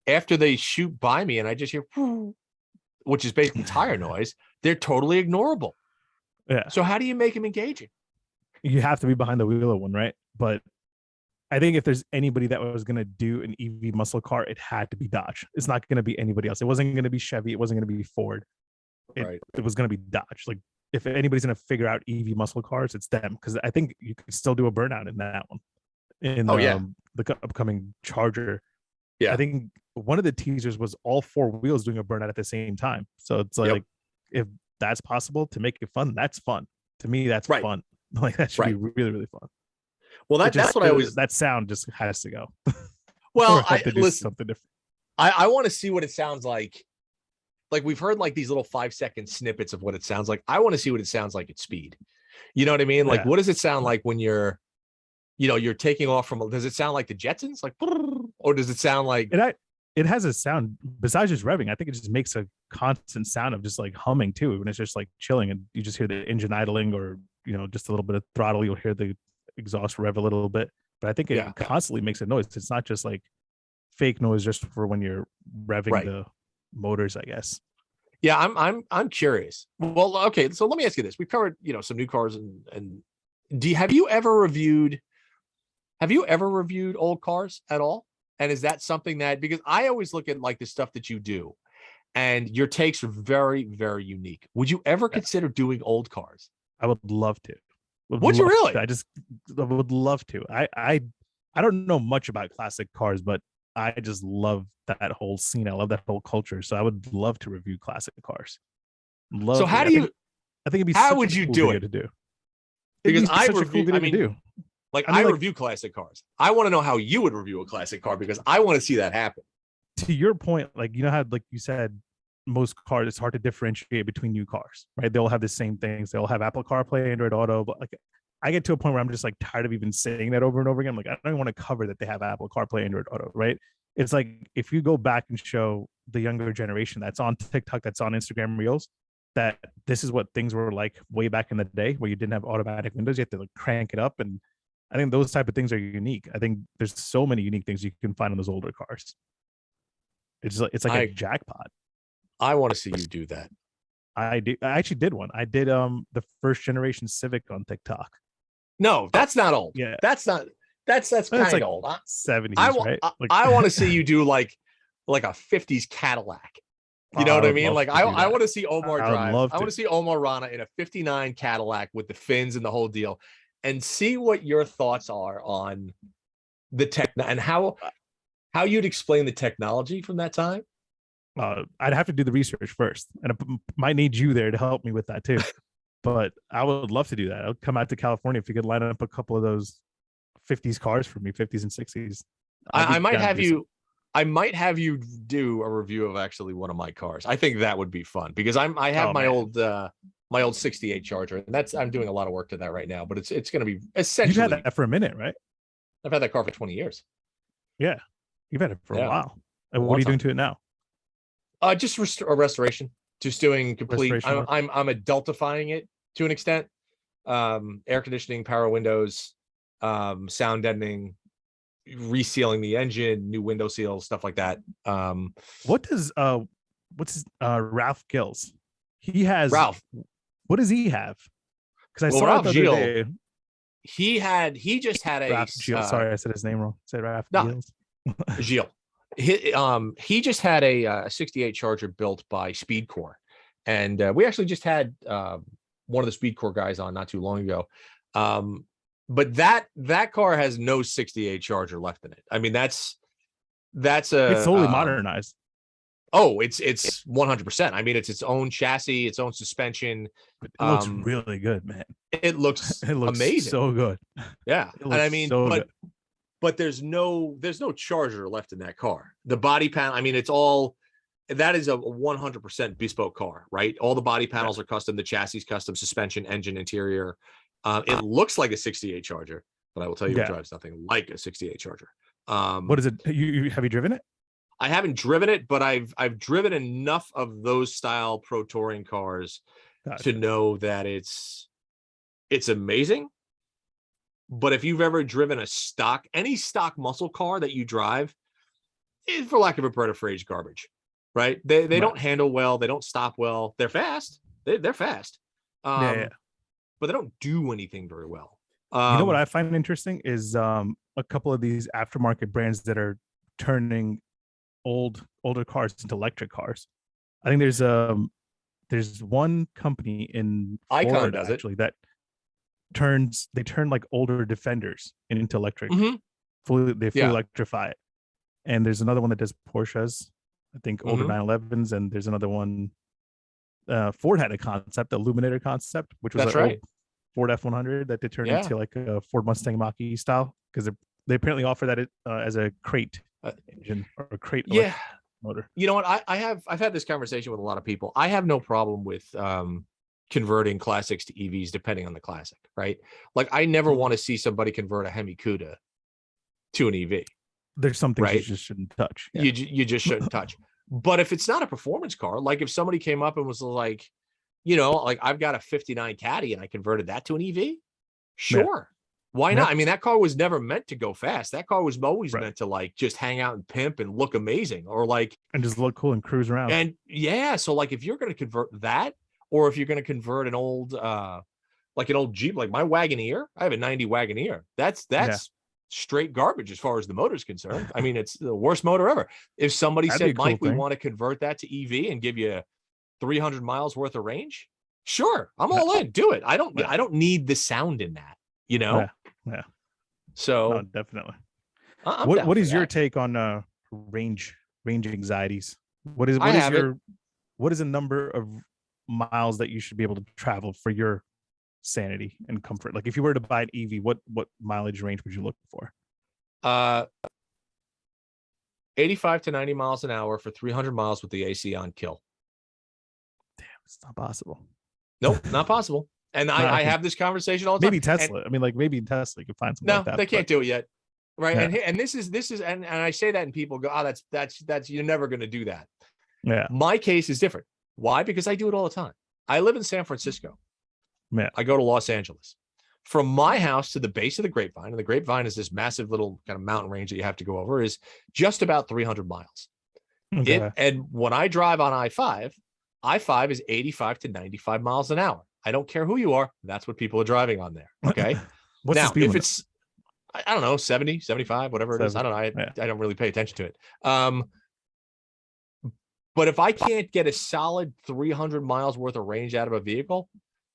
after they shoot by me and I just hear, which is basically tire noise, they're totally ignorable. Yeah. So how do you make them engaging? You have to be behind the wheel of one, right? But I think if there's anybody that was going to do an EV muscle car, it had to be Dodge. It's not going to be anybody else. It wasn't going to be Chevy. It wasn't going to be Ford. It was going to be Dodge. Like, if anybody's going to figure out EV muscle cars, it's them, because I think you can still do a burnout in that one. In the upcoming Charger. Yeah. I think one of the teasers was all four wheels doing a burnout at the same time. So it's like, if that's possible to make it fun, that's fun. To me, that's fun. Like that should be really, really fun. Well, that's what I always. That sound just has to go. Well, listen, something different. I want to see what it sounds like. Like we've heard like these little 5-second snippets of what it sounds like. I want to see what it sounds like at speed. You know what I mean? Like, what does it sound like when you're taking off from? Does it sound like the Jetsons, like, or does it sound like it has a sound besides just revving? I think it just makes a constant sound of just like humming too, when it's just like chilling and you just hear the engine idling, or just a little bit of throttle. You'll hear the exhaust rev a little bit, but I think it constantly makes a noise. It's not just like fake noise just for when you're revving the motors, I guess. Yeah, I'm curious. Well, okay, so let me ask you this. We've covered, some new cars and have you ever reviewed old cars at all? And is that something that, because I always look at like the stuff that you do and your takes are very, very unique. Would you ever consider doing old cars? I would love to. Would you really? I would love to. I don't know much about classic cars, but I just love that whole scene. I love that whole culture. So I would love to review classic cars. So how do you? I think it'd be. How would you do it? To do. Because I review. I review classic cars. I want to know how you would review a classic car because I want to see that happen. To your point, like how like you said, most cars, it's hard to differentiate between new cars, right? They all have the same things. They all have Apple CarPlay, Android Auto, but like I get to a point where I'm just like tired of even saying that over and over again. I'm like, I don't even want to cover that they have Apple CarPlay, Android Auto, right? It's like if you go back and show the younger generation that's on TikTok, that's on Instagram Reels, that this is what things were like way back in the day where you didn't have automatic windows. You have to like crank it up. And I think those type of things are unique. I think there's so many unique things you can find on those older cars. It's like a jackpot. I want to see you do that. I actually did one. I did the first generation Civic on TikTok. No, that's not old. Yeah, That's that's kind like of old. 70s, right? Like, I want to see you do like a 50s Cadillac. You know I what I would mean? love Like to do I that. want to see Omar I would drive. love I want to. to see Omar Rana in a 59 Cadillac with the fins and the whole deal, and see what your thoughts are on the tech and how you'd explain the technology from that time. I'd have to do the research first, and I might need you there to help me with that too. But I would love to do that. I'll come out to California if you could line up a couple of those 50s cars for me, 50s and 60s. I might have you. I might have you do a review of actually one of my cars. I think that would be fun because I have my old 68 Charger, and I'm doing a lot of work to that right now. But it's going to be essentially. You've had that for a minit, right? I've had that car for 20 years. Yeah, you've had it for a while. And A what are you long doing to it now? Just a restoration. Just doing complete. Restoration work? I'm adultifying it to an extent. Air conditioning, power windows, sound deadening, resealing the engine, new window seals, stuff like that. What's Ralph Gills? He has Ralph. What does he have? Because I saw Ralph it the other Gilles, day. he just had a Ralph Gilles. Sorry, I said his name wrong. I said Ralph Gilles. Gilles. He just had a 68 Charger built by Speedcore, and we actually just had one of the Speedcore guys on not too long ago. But that car has no 68 Charger left in it. I mean, that's it's totally modernized. Oh, it's 100%. I mean, it's its own chassis, its own suspension. It looks really good, man. It looks amazing. So good. Yeah. And I mean, so but there's no charger left in that car. The body panel, I mean, that is a 100% bespoke car, right? All the body panels are custom, the chassis custom, suspension, engine, interior. It looks like a 68 Charger, but I will tell you it drives nothing like a 68 Charger. What is it? You have you driven it? I haven't driven it, but I've driven enough of those style pro touring cars to know that it's amazing. But if you've ever driven any stock muscle car that you drive, for lack of a better phrase, garbage, right? They don't handle well, they don't stop well. They're fast. They're fast. But they don't do anything very well. You know what I find interesting is a couple of these aftermarket brands that are turning older cars into electric cars. I think there's one company in Florida Icon does actually that turn like older Defenders into electric. Mm-hmm. Fully electrify it. And there's another one that does Porsches, I think older 911s, and there's another one. Ford had a concept, the Illuminator concept, which was a Ford F100 that they turned into like a Ford Mustang Mach-E style, because they apparently offer that as a crate engine or a crate motor. You know what? I've had this conversation with a lot of people. I have no problem with converting classics to EVs depending on the classic, right? Like I never want to see somebody convert a Hemi Cuda to an EV. There's some things you just shouldn't touch. Yeah. You just shouldn't touch. But if it's not a performance car, like if somebody came up and was like, like I've got a 59 Caddy and I converted that to an EV, sure. Why not? I mean, that car was never meant to go fast. That car was always meant to like just hang out and pimp and look amazing, or like and just look cool and cruise around. And so like if you're going to convert that, or if you're going to convert an old like an old Jeep, like my Wagoneer, I have a 90 Wagoneer. That's straight garbage as far as the motor's concerned. I mean, it's the worst motor ever. If somebody said, Mike, we want to convert that to EV and give you 300 miles worth of range, sure, I'm all in. Do it. I don't need the sound in that, Yeah. So no, definitely. What is your take on range anxieties? What is a number of miles that you should be able to travel for your sanity and comfort? Like if you were to buy an EV, what mileage range would you look for? 85 to 90 miles an hour for 300 miles with the AC on kill. Damn, it's not possible. Nope, not possible. And I have this conversation all the time. Maybe Tesla. Maybe Tesla could find something like that. No, they can't do it yet. Right. Yeah. And this is and I say that and people go, oh, that's you're never going to do that. Yeah. My case is different. Why? Because I do it all the time. I live in San Francisco. Yeah. I go to Los Angeles. From my house to the base of the Grapevine, and the Grapevine is this massive little kind of mountain range that you have to go over, is just about 300 miles. Okay. And when I drive on I-5 is 85 to 95 miles an hour. I don't care who you are. That's what people are driving on there. Okay. What's the Now, speed if limit? it's, I don't know, 70, 75, whatever it is. I don't know. Yeah. I don't really pay attention to it. But if I can't get a solid 300 miles worth of range out of a vehicle,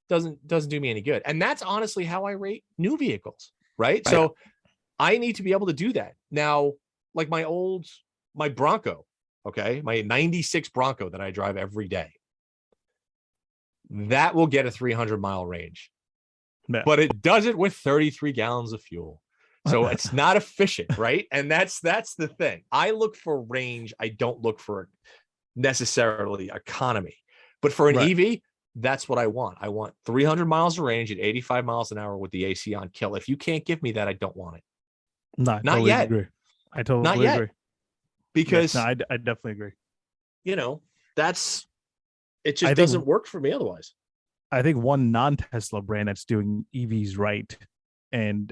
doesn't do me any good. And that's honestly how I rate new vehicles, right? So I need to be able to do that. Now, like my Bronco, okay, my 96 Bronco that I drive every day, that will get a 300-mile range. Yeah. But it does it with 33 gallons of fuel. So it's not efficient, right? And that's the thing. I look for range. I don't look for necessarily economy. But for an EV, that's what I want. I want 300 miles of range at 85 miles an hour with the AC on kill. If you can't give me that, I don't want it. No, I Not totally yet. agree. I totally Not yet. agree. Because I definitely agree. You know, it just doesn't work for me otherwise. I think one non-Tesla brand that's doing EVs right, and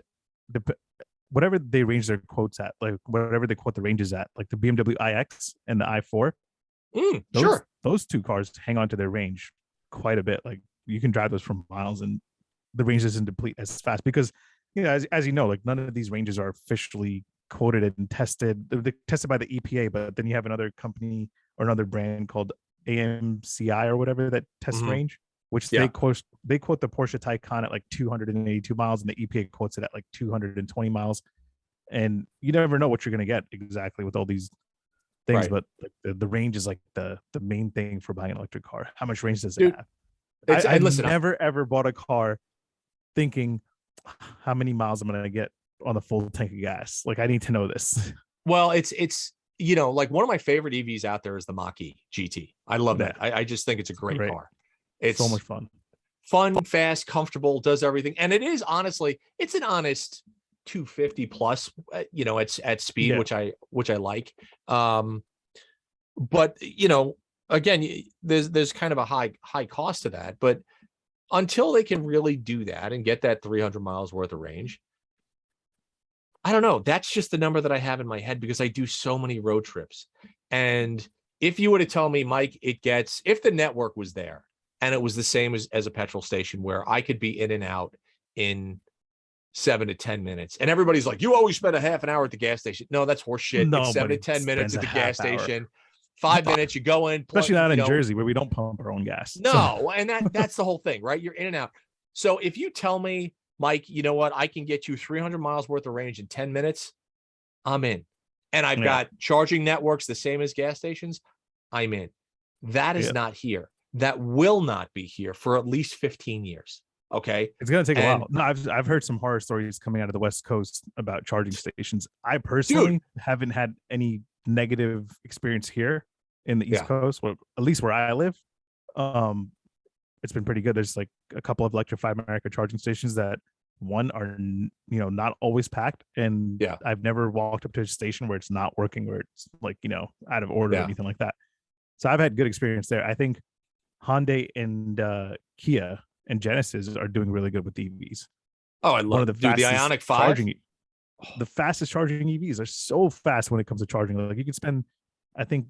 whatever they range their quotes at, like whatever they quote the ranges at, like the BMW iX and the i4, those two cars hang on to their range quite a bit. Like you can drive those for miles, and the range isn't deplete as fast because, you know, as you know, like none of these ranges are officially quoted and tested. They're tested by the EPA, but then you have another company or another brand called AMCI or whatever that tests range, which they quote the Porsche Taycan at like 282 miles, and the EPA quotes it at like 220 miles. And you never know what you're going to get exactly with all these things, but like the range is like the main thing for buying an electric car. How much range does it have? I've never ever bought a car thinking how many miles I'm going to get on a full tank of gas. Like I need to know this. Well, it's you know, like one of my favorite EVs out there is the Mach-E GT. I love that. I just think it's a great car. It's so much fun, fast, comfortable, does everything. And it is honestly, it's an honest 250 plus, you know, it's at speed, which I like. But you know, again, there's kind of a high cost to that, but until they can really do that and get that 300 miles worth of range, I don't know. That's just the number that I have in my head because I do so many road trips. And if you were to tell me, Mike, if the network was there and it was the same as a petrol station where I could be in and out in 7 to 10 minutes, and everybody's like, you always spend a half an hour at the gas station. No, that's horse shit. It's 7 to 10 minutes at the gas station. 5 minutes, you go in. Especially not in Jersey where we don't pump our own gas. No, and that's the whole thing, right? You're in and out. So if you tell me, Mike, you know what? I can get you 300 miles worth of range in 10 minutes. I'm in. And I've got charging networks the same as gas stations. I'm in. That is not here. That will not be here for at least 15 years. Okay. It's going to take a while. No, I've heard some horror stories coming out of the West Coast about charging stations. I personally haven't had any negative experience here in the East Coast, well, at least where I live. It's been pretty good. There's like a couple of Electrify America charging stations that are, you know, not always packed. And I've never walked up to a station where it's not working, where it's like, you know, out of order or anything like that. So I've had good experience there. I think Hyundai and Kia and Genesis are doing really good with EVs. Oh, I love the Ioniq 5. The fastest charging EVs are so fast when it comes to charging. Like you can spend, I think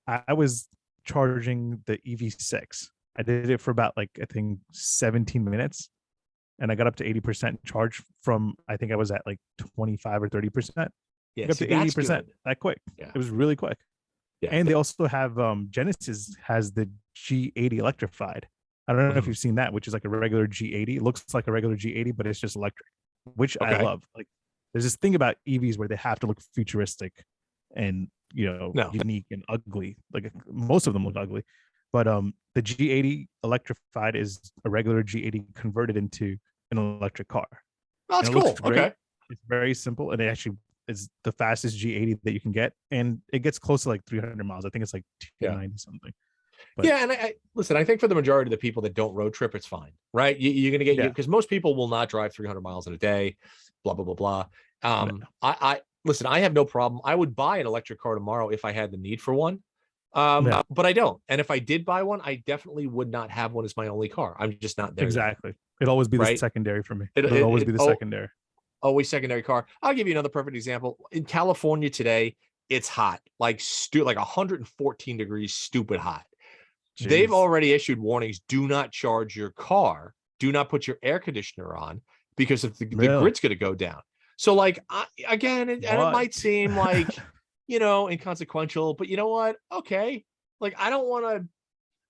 I was charging the EV6. I did it for about like, I think 17 minutes, and I got up to 80% charge from, I think I was at like 25 or 30%. Yeah, up to 80% that quick. It was really quick. Yeah. And they also have Genesis has the G80 electrified. I don't know if you've seen that, which is like a regular G80. It looks like a regular G80, but it's just electric, which I love. Like there's this thing about EVs where they have to look futuristic and, you know, unique and ugly. Like most of them look ugly, but the G80 electrified is a regular G80 converted into an electric car. Oh, that's cool. Okay. It's very simple, and it actually is the fastest G80 that you can get, and it gets close to like 300 miles. I think it's like 290 something. But, and I listen, I think for the majority of the people that don't road trip, it's fine, right? You're going to get because most people will not drive 300 miles in a day, blah, blah, blah, blah. I listen, I have no problem. I would buy an electric car tomorrow if I had the need for one. But I don't. And if I did buy one, I definitely would not have one as my only car. I'm just not there. Exactly. It'll always be the secondary for me. It'll always be the secondary. Always secondary car. I'll give you another perfect example. In California today, it's hot, like 114 degrees, stupid hot. Jeez. They've already issued warnings. Do not charge your car. Do not put your air conditioner on because if the Really? grid's going to go down. So like, and it What? might seem like, inconsequential, but you know what? Okay. Like, I don't want to,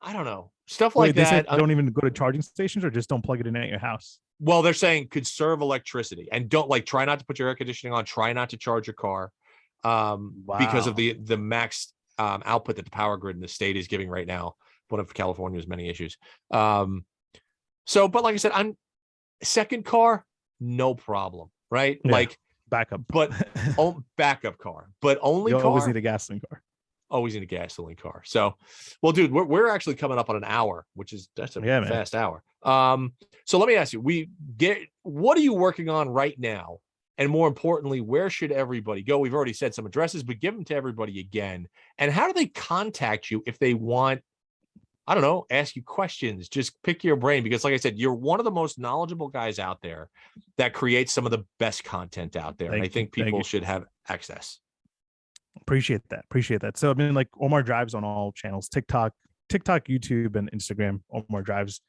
I don't know, stuff like Wait, they say that. don't even go to charging stations, or just don't plug it in at your house? Well, they're saying conserve electricity and don't like try not to put your air conditioning on, try not to charge your car, because of Wow. the max output that the power grid in the state is giving right now. One of California's many issues. So, but like I said, I'm second car, no problem, right? Yeah. Like Backup. but backup car, but only You car. always need a gasoline car. Always in a gasoline car. So, well, dude, we're actually coming up on an hour, that's a Yeah, man. fast hour. So let me ask you, what are you working on right now? And more importantly, where should everybody go? We've already said some addresses, but give them to everybody again. And how do they contact you if they want, I don't know, ask you questions, just pick your brain? Because like I said, you're one of the most knowledgeable guys out there that creates some of the best content out there. And I think people should have access. Appreciate that. So I mean, like, Omar Drives on all channels: TikTok, YouTube, and Instagram. Omar Drives.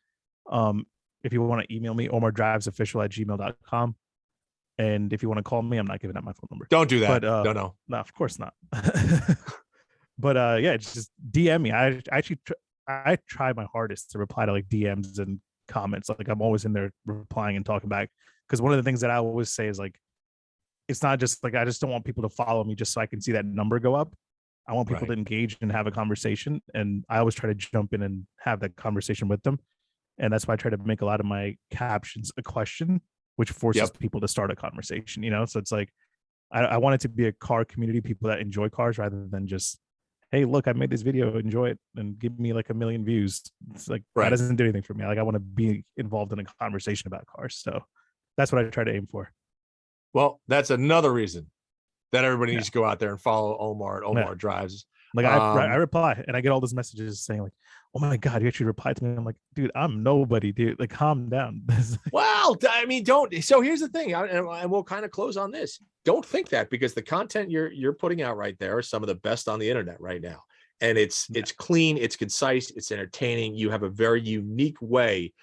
If you want to email me, omardrivesofficial@gmail.com. And if you want to call me, I'm not giving out my phone number. Don't do that. But No, of course not. But yeah, just DM me. I try my hardest to reply to like DMs and comments. Like, I'm always in there replying and talking back, because one of the things that I always say is like, it's not just like, I just don't want people to follow me just so I can see that number go up. I want people to engage and have a conversation. And I always try to jump in and have that conversation with them. And that's why I try to make a lot of my captions a question, which forces people to start a conversation, So it's like, I want it to be a car community, people that enjoy cars, rather than just, hey, look, I made this video, enjoy it, and give me like 1 million views. It's like, that doesn't do anything for me. Like, I want to be involved in a conversation about cars. So that's what I try to aim for. Well, that's another reason that everybody needs to go out there and follow Omar at Omar Drives. Like, I reply, and I get all those messages saying like, oh my God, you actually replied to me. I'm like, dude, I'm nobody, dude. Like, calm down. Well, I mean, don't. So here's the thing, and we'll kind of close on this. Don't think that, because the content you're putting out right there is some of the best on the internet right now. And it's clean, it's concise, it's entertaining. You have a very unique way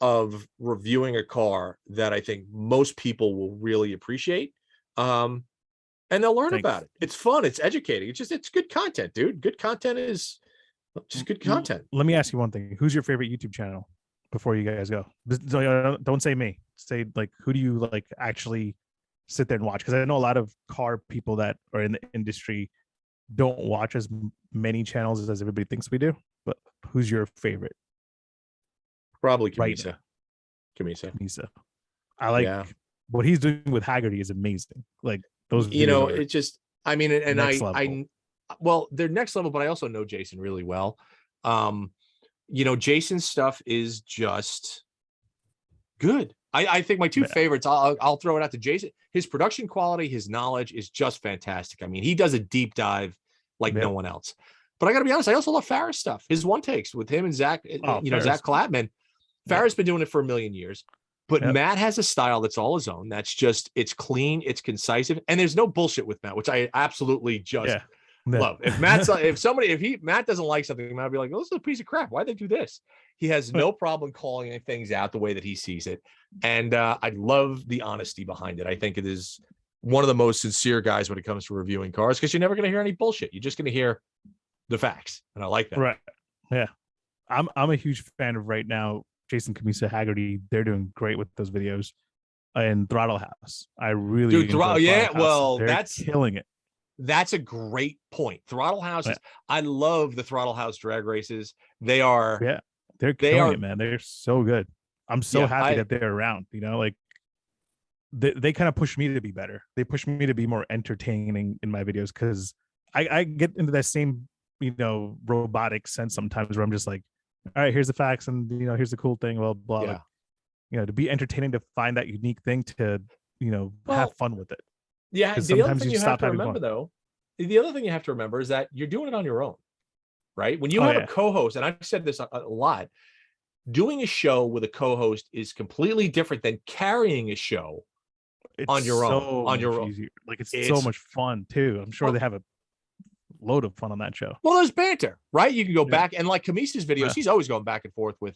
of reviewing a car that I think most people will really appreciate. And they'll learn about it. It's fun, it's educating. It's good content, dude. Good content is just good content. Let me ask you one thing. Who's your favorite YouTube channel before you guys go? Don't say me. Say, like, who do you like actually sit there and watch? Because I know a lot of car people that are in the industry don't watch as many channels as everybody thinks we do. But who's your favorite? Probably Camisa. Camisa. I like what he's doing with Haggerty is amazing. Like, those, it just, I mean, and well, they're next level, but I also know Jason really well. Jason's stuff is just good. I think my two favorites, I'll throw it out to Jason. His production quality, his knowledge is just fantastic. I mean, he does a deep dive like no one else. But I got to be honest, I also love Farah's stuff. His one takes with him and Zach, Zach Clapman. Farah's been doing it for 1 million years. But Matt has a style that's all his own. That's just, it's clean, it's concise, and there's no bullshit with Matt, which I absolutely just love. If Matt doesn't like something, Matt will be like, oh, this is a piece of crap. Why'd they do this? He has no problem calling things out the way that he sees it. And I love the honesty behind it. I think it is one of the most sincere guys when it comes to reviewing cars, because you're never going to hear any bullshit. You're just going to hear the facts. And I like that. Right. Yeah. I'm a huge fan of right now Jason Camisa, Haggerty. They're doing great with those videos. And Throttle House. I really that's killing it. That's a great point. Throttle House I love the Throttle House drag races. They are they're killing it, man. They're so good. I'm so happy that they're around, like they kind of push me to be better. They push me to be more entertaining in my videos, because I get into that same, robotic sense sometimes where I'm just like, all right, here's the facts, and here's the cool thing, blah. To be entertaining, to find that unique thing, to have fun with it. Yeah, the other thing you have to remember, though, the other thing you have to remember is that you're doing it on your own, right? When you have a co-host, and I've said this a lot, doing a show with a co-host is completely different than carrying a show on your own. Easier. Like, it's so much fun too. I'm sure they have a load of fun on that show. Well, there's banter, right? You can go back, and like Camisa's videos, he's always going back and forth with,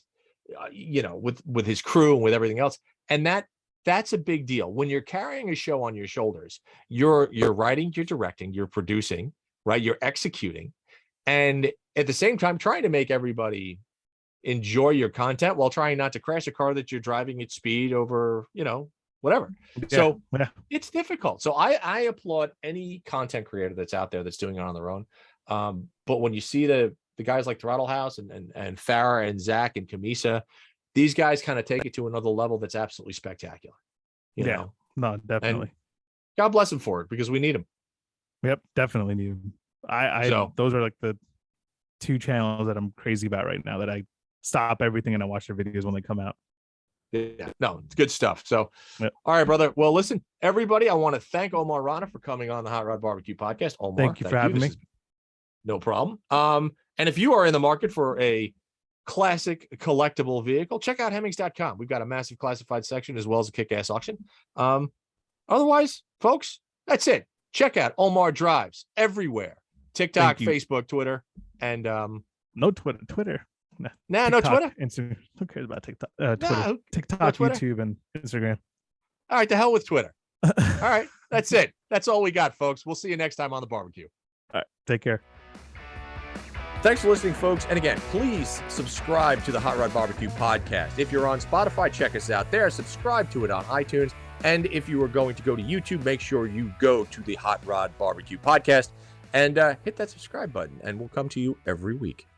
with his crew and with everything else, and that that's a big deal. When you're carrying a show on your shoulders, you're writing, you're directing, you're producing, right? You're executing, and at the same time trying to make everybody enjoy your content while trying not to crash a car that you're driving at speed over, whatever. So it's difficult. So I applaud any content creator that's out there that's doing it on their own. But when you see the guys like Throttle House and Farah and Zach and Kamisa, these guys kind of take it to another level that's absolutely spectacular. You know? No, definitely. And God bless them for it, because we need them. Yep, definitely need them. Those are like the two channels that I'm crazy about right now, that I stop everything and I watch their videos when they come out. Yeah, no, it's good stuff. So, All right, brother. Well, listen, everybody, I want to thank Omar Rana for coming on the Hot Rod BBQ podcast. Omar, thank you for having me. No problem. And if you are in the market for a classic collectible vehicle, check out Hemmings.com. We've got a massive classified section as well as a kick-ass auction. Otherwise, folks, that's it. Check out Omar Drives everywhere. TikTok, Facebook, Twitter, and no Twitter. No Twitter. Instagram. Who cares about TikTok? Twitter. TikTok, Twitter? YouTube, and Instagram. All right, the hell with Twitter. All right, that's it. That's all we got, folks. We'll see you next time on the barbecue. All right, take care. Thanks for listening, folks. And again, please subscribe to the Hot Rod BBQ podcast. If you're on Spotify, check us out there. Subscribe to it on iTunes. And if you are going to go to YouTube, make sure you go to the Hot Rod BBQ podcast and hit that subscribe button, and we'll come to you every week.